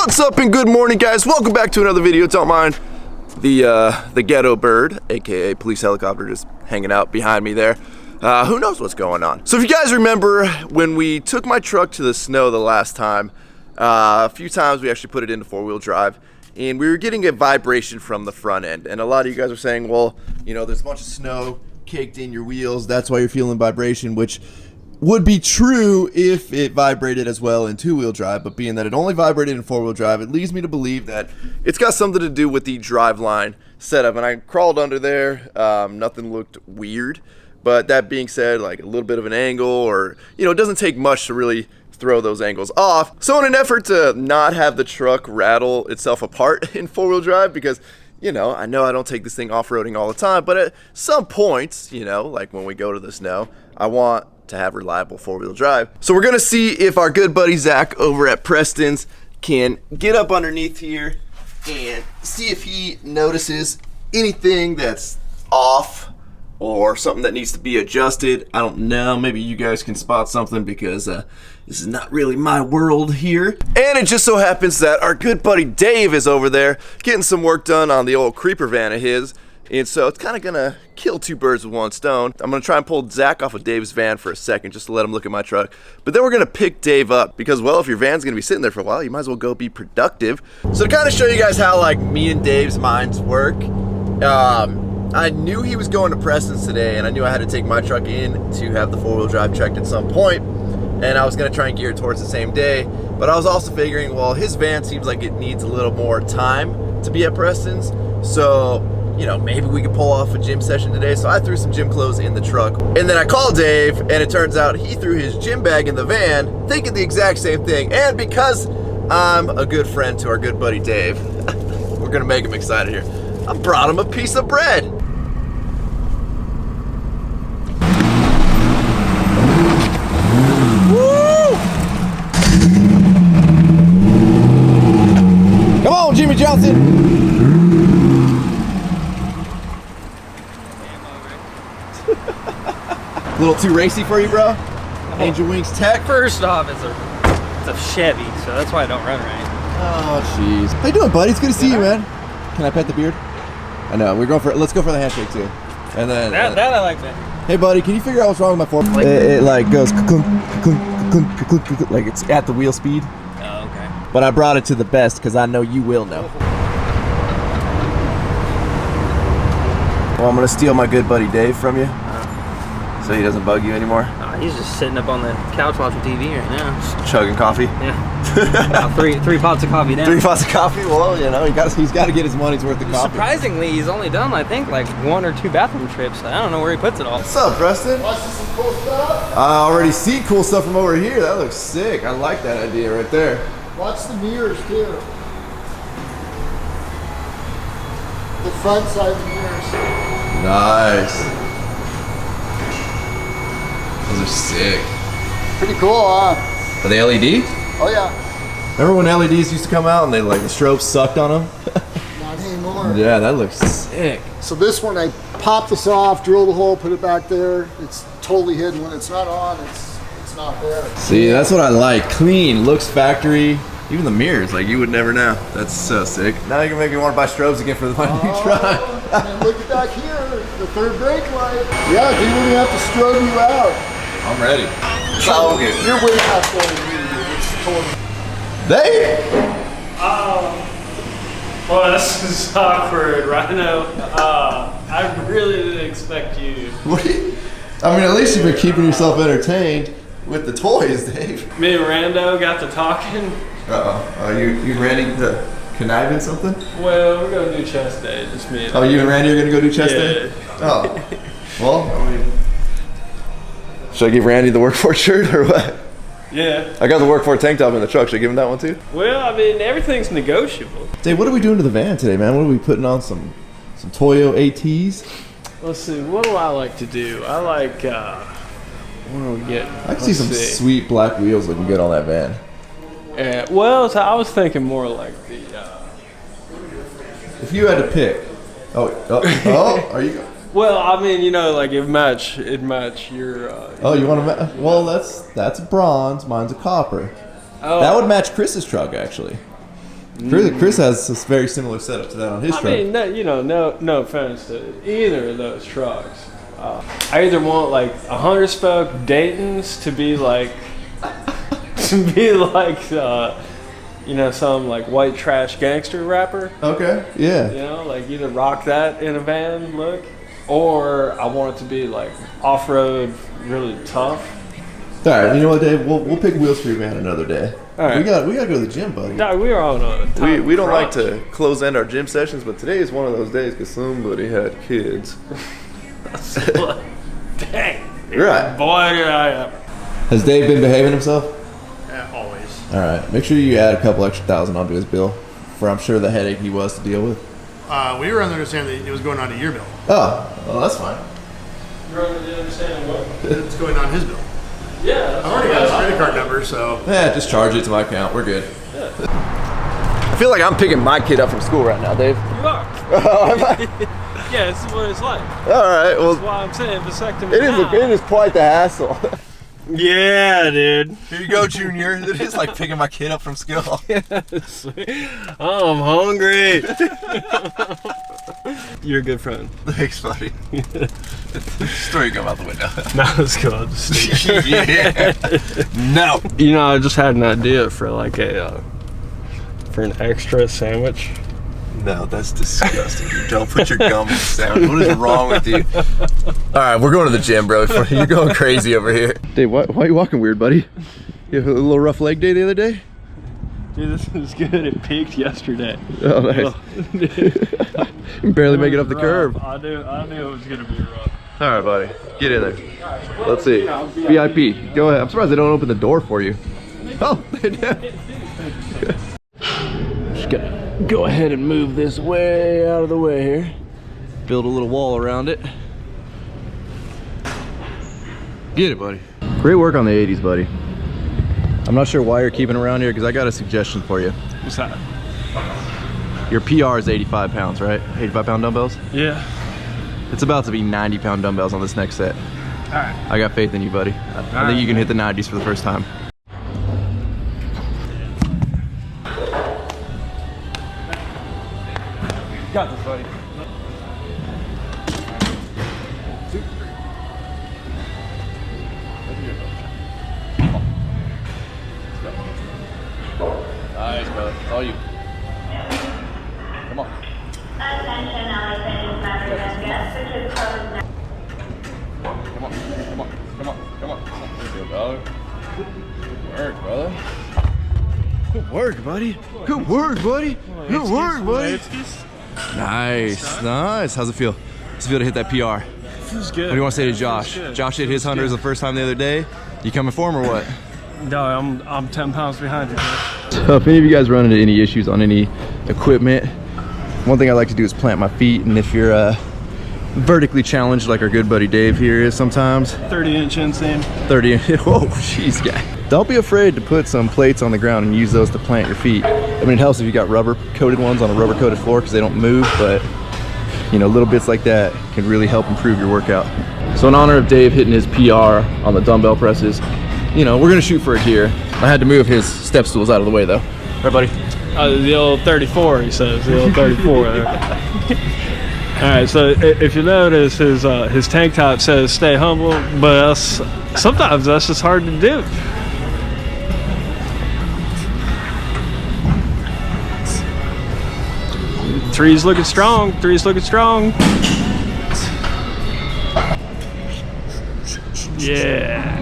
What's up and good morning, guys? Welcome back to another video. Don't mind the ghetto bird, aka police helicopter, just hanging out behind me there. Who knows what's going on? So if you guys remember when we took my truck to the snow the last time, a few times we actually put it into four-wheel drive, and we were getting a vibration from the front end. And a lot of you guys are saying, well, you know, there's a bunch of snow caked in your wheels, that's why you're feeling vibration, which would be true if it vibrated as well in two-wheel drive, but being that it only vibrated in four-wheel drive, it leads me to believe that it's got something to do with the driveline setup. And I crawled under there, nothing looked weird, but that being said, like a little bit of an angle, or, you know, it doesn't take much to really throw those angles off. So in an effort to not have the truck rattle itself apart in four-wheel drive, because, you know I don't take this thing off-roading all the time, but at some points, you know, like when we go to the snow, I want to have reliable four-wheel drive. So we're gonna see if our good buddy Zach over at Preston's can get up underneath here and see if he notices anything that's off or something that needs to be adjusted. I don't know, maybe you guys can spot something, because this is not really my world here. And it just so happens that our good buddy Dave is over there getting some work done on the old creeper van of his. And so it's kind of gonna kill two birds with one stone. I'm gonna try and pull Zach off of Dave's van for a second just to let him look at my truck. But then we're gonna pick Dave up because, well, if your van's gonna be sitting there for a while, you might as well go be productive. So to kind of show you guys how like me and Dave's minds work, I knew he was going to Preston's today, and I knew I had to take my truck in to have the four-wheel drive checked at some point, and I was gonna try and gear it towards the same day. But I was also figuring, well, his van seems like it needs a little more time to be at Preston's, so you know, maybe we could pull off a gym session today. So I threw some gym clothes in the truck, and then I called Dave, and it turns out he threw his gym bag in the van, thinking the exact same thing. And because I'm a good friend to our good buddy Dave, we're gonna make him excited here. I brought him a piece of bread. Woo! Come on, Jimmy Johnson. A little too racy for you, bro? Angel Wings Tech? First off, it's a Chevy, so that's why I don't run right. Oh, jeez. How you doing, buddy? It's good to see you, man. Can I pet the beard? I know. Let's go for the handshake, too. And then... That I like that. Hey, buddy, can you figure out what's wrong with my fork? It like goes... like it's at the wheel speed. Oh, okay. But I brought it to the best because I know you will know. Well, I'm going to steal my good buddy Dave from you. So he doesn't bug you anymore? He's just sitting up on the couch watching TV right now. Just chugging coffee? Yeah. About three pots of coffee down. 3 pots of coffee? Well, you know, he's got to get his money's worth of coffee. Surprisingly, he's only done, I think, like 1 or 2 bathroom trips. I don't know where he puts it all. What's up, Preston? Watching some cool stuff? I already see cool stuff from over here. That looks sick. I like that idea right there. Watch the mirrors, too. The front side of the mirrors. Nice. Those are sick. Pretty cool, huh? Are they LED? Oh, yeah. Remember when LEDs used to come out and they like the strobes sucked on them? Not anymore. Yeah, that looks sick. So this one, I popped this off, drilled a hole, put it back there. It's totally hidden. When it's not on, it's not there. See, that's what I like. Clean, looks factory. Even the mirrors, like you would never know. That's so sick. Now you can make me want to buy strobes again for my new truck. And look at back here, the third brake light. Yeah, dude, we didn't have to strobe you out. I'm ready. You're way past going to me, dude. It's totally... Dave! Well, this is awkward, Rhino. I really didn't expect you. What? I mean, at least you've been keeping yourself entertained with the toys, Dave. Me and Rando got to talking. Uh-oh. You and Randy conniving something? Well, we're going to do chest day, just me and you and Randy are going to go do chest yeah. day? Oh. Well, I mean... Should I give Randy the work for shirt or what? Yeah. I got the work for tank top in the truck. Should I give him that one too? Well, I mean, everything's negotiable. Dave, what are we doing to the van today, man? What are we putting on? Some Toyo ATs? Let's see, what do I like to do? I like, what do we get? I can see some sweet black wheels looking good on that van. Well, so I was thinking more like the, If you had to pick. Are you... Well, I mean, you know, like it'd match your. Oh, you want to? Well, that's a bronze. Mine's a copper. Oh. That would match Chris's truck, actually. Chris has a very similar setup to that on his truck. I mean, no offense to either of those trucks. I either want like 100 spoke Dayton's to be like, some like white trash gangster rapper. Okay, yeah. Like either rock that in a van look, or I want it to be like off-road, really tough. All right, you know what, Dave? We'll pick wheels for your van another day. All right. We got to go to the gym, buddy. No, we are on a time We don't crunch. like to close end our gym sessions, but today is one of those days because somebody had kids. Dang. Right. Boy, did I ever. Has Dave been behaving himself? Always. All right. Make sure you add a couple extra $1,000 onto his bill for, I'm sure, the headache he was to deal with. We were under the understanding that it was going on to your bill. Oh, well, that's fine. You're under the understanding what? It's going on his bill. Yeah. I've already got his credit card number, so. Yeah, just charge it to my account. We're good. I feel like I'm picking my kid up from school right now, Dave. You are. Yeah, this is what it's like. All right. Well, That's why I'm saying vasectomy. it is quite the hassle. Yeah, dude. Here you go, Junior. It is like picking my kid up from school. Yes. I'm hungry. You're a good friend. Thanks, buddy. Story come out the window. Now let's go. Yeah. No. I just had an idea for like for an extra sandwich. No, that's disgusting. You don't put your gum in the sandwich. What is wrong with you? All right, we're going to the gym, bro. You're going crazy over here. Dave, why are you walking weird, buddy? You have a little rough leg day the other day? Dude, this is good. It peaked yesterday. Oh, nice. You barely make it up the curb. I knew it was gonna be rough. All right, buddy. Get in there. Let's see. VIP. Go ahead. I'm surprised they don't open the door for you. Oh, they did. Just gotta go ahead and move this way out of the way here. Build a little wall around it. Get it, buddy. Great work on the 80s, buddy. I'm not sure why you're keeping around here because I got a suggestion for you. What's that? Your PR is 85 pounds, right? 85 pound dumbbells? Yeah. It's about to be 90 pound dumbbells on this next set. All right. I got faith in you, buddy. I think you can hit the 90s for the first time. Got this, buddy. Nice, brother. It's all you. Come on. Attention, LA Fitness guests. The kids code is now. Come on. Come on. Come on. Come on. Good deal, brother. Good work, brother. Good work, buddy. Good work, buddy. Good work, buddy. Nice. Nice. How's it feel? How's it feel to hit that PR? Feels good. What do you want to say to Josh? Josh hit his 100s the first time the other day. You coming for him or what? No, I'm 10 pounds behind you. So if any of you guys run into any issues on any equipment, one thing I like to do is plant my feet, and if you're vertically challenged like our good buddy Dave here is sometimes, 30-inch inseam. 30, oh jeez, guy. Don't be afraid to put some plates on the ground and use those to plant your feet. I mean, it helps if you got rubber coated ones on a rubber coated floor because they don't move, but little bits like that can really help improve your workout. So in honor of Dave hitting his PR on the dumbbell presses, we're gonna shoot for it here. I had to move his step stools out of the way though. Right, buddy? The old 34, he says. The old 34 there. All right, so if you notice, his tank top says "Stay humble," but sometimes that's just hard to do. Three's looking strong. Three's looking strong. Yeah.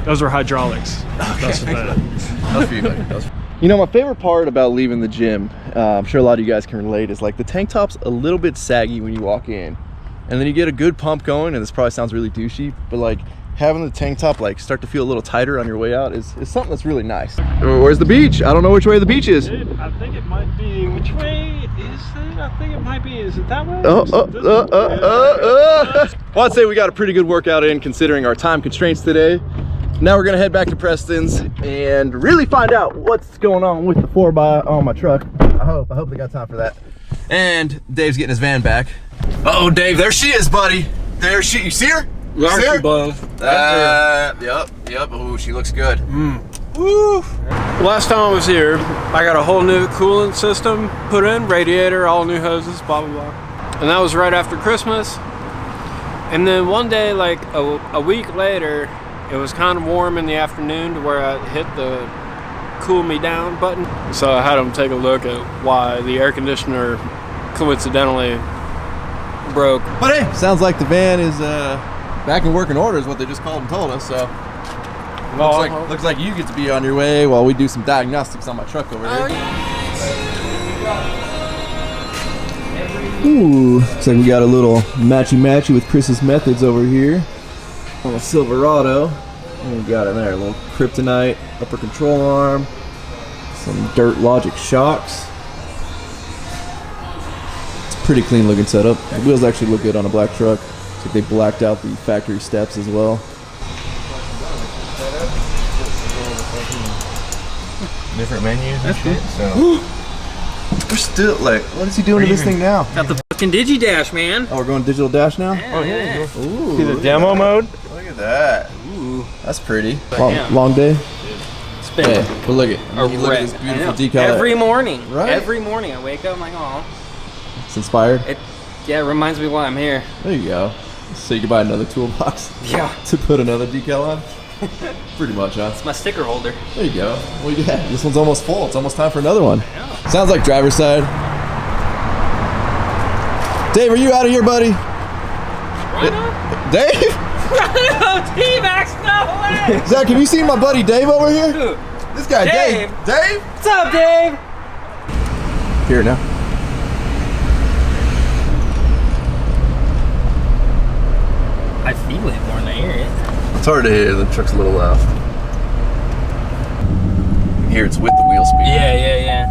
Those are hydraulics. That's what that is. That's for you, buddy. My favorite part about leaving the gym, I'm sure a lot of you guys can relate, is like the tank top's a little bit saggy when you walk in. And then you get a good pump going, and this probably sounds really douchey, but like having the tank top like start to feel a little tighter on your way out is something that's really nice. Where's the beach? I don't know which way the beach is. Dude, I think it might be, which way is it? I think it might be, is it that way? Well, I'd say we got a pretty good workout in considering our time constraints today. Now we're gonna head back to Preston's and really find out what's going on with the 4x on my truck. I hope they got time for that. And Dave's getting his van back. Uh-oh, Dave, there she is, buddy. There you see her? Yep. Yep. Oh, she looks good. Woo! Last time I was here, I got a whole new coolant system put in, radiator, all new hoses, blah, blah, blah. And that was right after Christmas. And then one day, like a week later, it was kind of warm in the afternoon to where I hit the cool me down button. So I had them take a look at why the air conditioner coincidentally broke. But hey, sounds like the van is back in working order is what they just called and told us, so. Looks like you get to be on your way while we do some diagnostics on my truck over here. Ooh, looks like we got a little matchy-matchy with Chris's methods over here on a Silverado. And we got in there a little kryptonite upper control arm, some dirt logic shocks. It's a pretty clean looking setup. The wheels actually look good on a black truck. Looks like they blacked out the factory steps as well. Different menus and shit, so. We're still like, what is he doing to this thing now? Got the fucking Digi Dash, man. Oh, we're going digital dash now? Oh, yeah. Ooh, See the demo mode? Look at that. Ooh, that's pretty. Yeah. Long day? It's been Hey, but look at a look at wreck. this I beautiful know. decal. Every morning. Right? Every morning I wake up, I'm like, oh. It's inspired. It reminds me why I'm here. There you go. So you can buy another toolbox Yeah. to put another decal on. Pretty much, huh? It's my sticker holder. There you go. Well, yeah, this one's almost full. It's almost time for another one. Sounds like driver's side. Dave, are you out of here, buddy? Rhino? Dave? Rhino T-Max, no way! Zach, have you seen my buddy Dave over here? Who? This guy, Dave. Dave. Dave? What's up, Dave? Here now. I feel it more than I hear it. It's hard to hear. The truck's a little loud. Here, it's with the wheel speed. Yeah.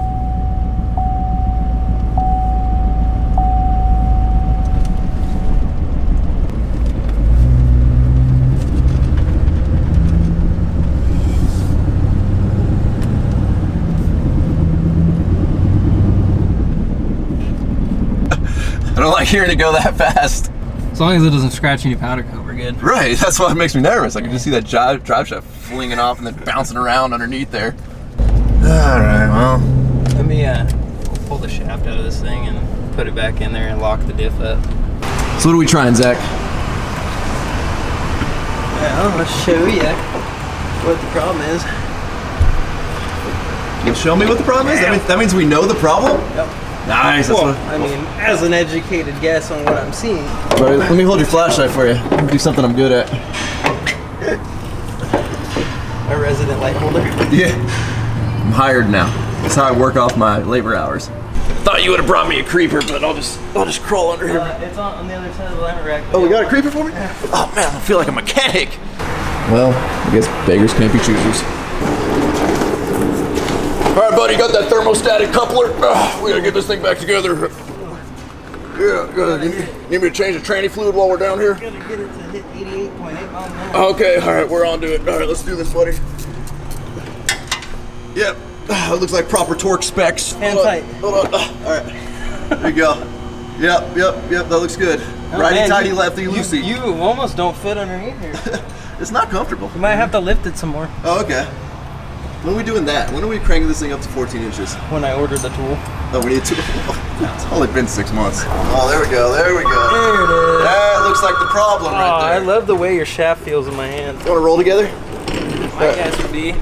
I don't like hearing it go that fast. As long as it doesn't scratch any powder coat, we're good. Right, that's what makes me nervous. I can just see that drive shaft flinging off and then bouncing around underneath there. All right, well. Let me pull the shaft out of this thing and put it back in there and lock the diff up. So what are we trying, Zach? Well, let's show you what the problem is. You show me what the problem is? That means we know the problem? Yep. Nice. Well, I mean, as an educated guess on what I'm seeing. Right, let me hold your flashlight for you. Do something I'm good at. A resident light holder. Yeah. I'm hired now. That's how I work off my labor hours. Thought you would have brought me a creeper, but I'll just crawl under here. It's on the other side of the lemon rack. Oh, we got a creeper for me? Oh man, I feel like a mechanic. Well, I guess beggars can't be choosers. All right, buddy, got that thermostatic coupler? We gotta get this thing back together. Yeah, good. Need me to change the tranny fluid while we're down here? Gotta get it to hit 88.8 miles an hour. Okay, all right, we're on to it. All right, let's do this, buddy. Yep, it looks like proper torque specs. Hand tight. Hold on. All right, there you go. Yep, that looks good. Oh, Righty man, tighty, lefty loosey. You almost don't fit underneath here. It's not comfortable. You might have to lift it some more. Oh, okay. When are we doing that? When are we cranking this thing up to 14 inches? When I ordered the tool. Oh, we need to. It's only been 6 months. Oh, there we go. There it is. That looks like the problem right there. I love the way your shaft feels in my hand. You want to roll together? My guess would be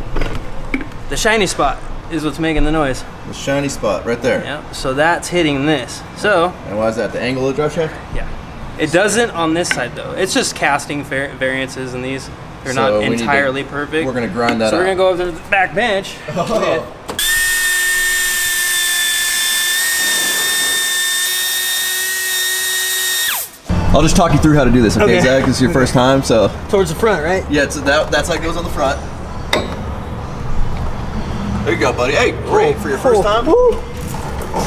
the shiny spot is what's making the noise. The shiny spot right there. Yeah, so that's hitting this. So, And why is that? The angle of the drive shaft? yeah. It doesn't on this side though. It's just casting variances in these. They're So not we need to- entirely perfect. We're going to grind that So out. we're gonna go over to the back bench. Oh. I'll just talk you through how to do this, okay, Okay. Zach? This is your first time, so. Towards the front, right? Yeah, that's how it goes on the front. There you go, buddy. Hey, great for your first time. Woo.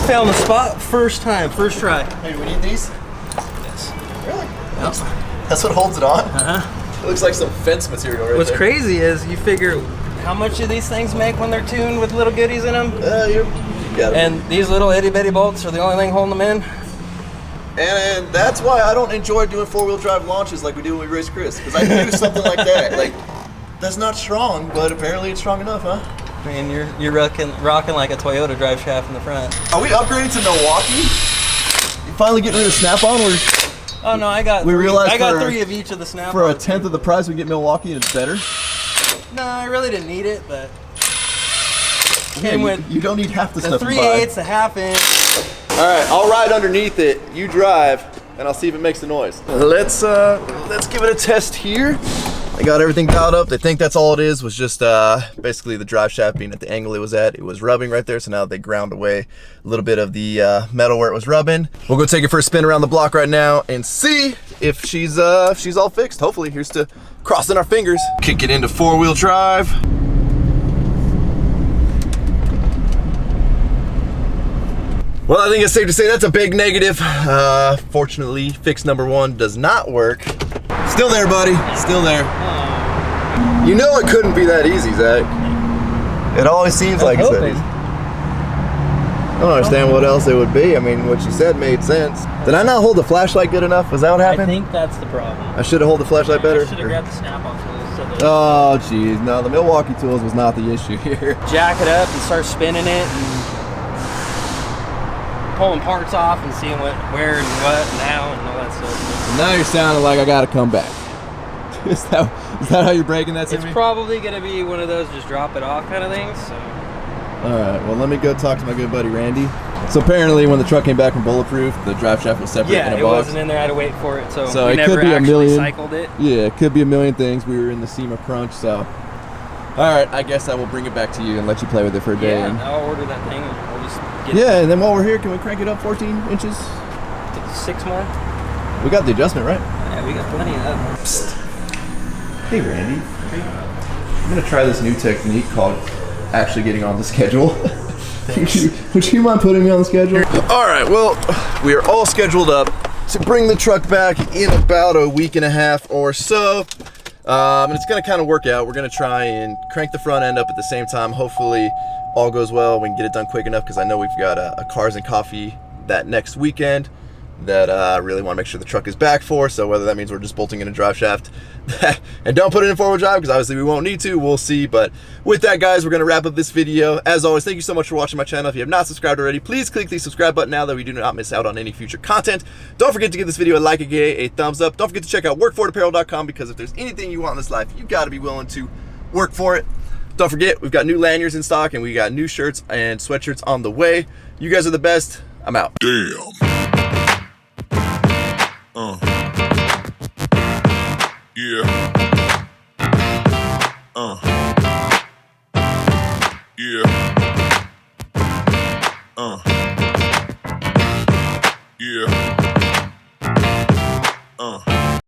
Found the spot first time, first try. Hey, do we need these? Yes. Really? That's what holds it on? Uh-huh. It looks like some fence material right What's there. crazy is you figure how much do these things make when they're tuned with little goodies in them? You got it. And these little itty bitty bolts are the only thing holding them in. And that's why I don't enjoy doing four-wheel drive launches like we do when we race Chris, because I can do something like that. Like, That's not strong, but apparently it's strong enough, huh? I mean, you're rocking like a Toyota drive shaft in the front. Are we upgrading to Milwaukee? You finally getting rid of Snap-on? Oh no, I got. We realized I got for- 3 of each of the Snap-on. For a tenth of the price, we get Milwaukee and it's better? No, I really didn't need it, but Yeah, came with you don't need half the the stuff you 3/8, buy. the 1/2 inch. Alright, I'll ride underneath it, you drive, and I'll see if it makes a noise. Let's give it a test here. I got everything dialed up. They think that's all it is, was just basically the drive shaft being at the angle it was at. It was rubbing right there, so now they ground away a little bit of the metal where it was rubbing. We'll go take it for a spin around the block right now and see if she's all fixed. Hopefully, here's to crossing our fingers. Kick it into 4-wheel drive. Well, I think it's safe to say that's a big negative. Fortunately, fix number 1 does not work. Still there, buddy. Still there. You know it couldn't be that easy, Zach. It always seems like it's that easy. I don't understand what else it would be. I mean, what you said made sense. Did I not hold the flashlight good enough? Was that what happened? I think that's the problem. I should have held the flashlight better? I should have grabbed the Snap-on tools. So that Oh, jeez. No, the Milwaukee tools was not the issue here. jack it up and start spinning it and pulling parts off and seeing where and what and how and all that stuff. Now you're sounding like I gotta come back. Is that how you're breaking that to It's me? probably gonna be one of those just drop it off kind of things. So. All right, well, let me go talk to my good buddy Randy. So apparently when the truck came back from Bulletproof, the drive shaft was separate in Yeah, a it box. wasn't in there. I had to wait for it, so So we it never could be a actually million. cycled it. Yeah, it could be a million things. We were in the SEMA crunch, so. All right, I guess I will bring it back to you and let you play with it for a day. Yeah, and- I'll order that thing and we'll just get Yeah, and then while we're here, can we crank it up 14 inches? 6 more. We got the adjustment, right? Yeah, we got plenty of that. Hey, Randy. I'm gonna try this new technique called actually getting on the schedule. Would you mind putting me on the schedule? All right, well, we are all scheduled up to bring the truck back in about a week and a half or so. And it's gonna kind of work out. We're gonna try and crank the front end up at the same time. Hopefully all goes well. We can get it done quick enough because I know we've got a Cars and Coffee that next weekend that I really want to make sure the truck is back for. So whether that means we're just bolting in a drive shaft and don't put it in 4-wheel drive because obviously we won't need to, we'll see. But with that, guys, we're going to wrap up this video. As always, thank you so much for watching my channel. If you have not subscribed already, please click the subscribe button now that we do not miss out on any future content. Don't forget to give this video a like, a thumbs up. Don't forget to check out workforapparel.com because if there's anything you want in this life, you got to be willing to work for it. Don't forget, we've got new lanyards in stock and we got new shirts and sweatshirts on the way. You guys are the best. I'm out. Damn. Yeah. Yeah. Yeah.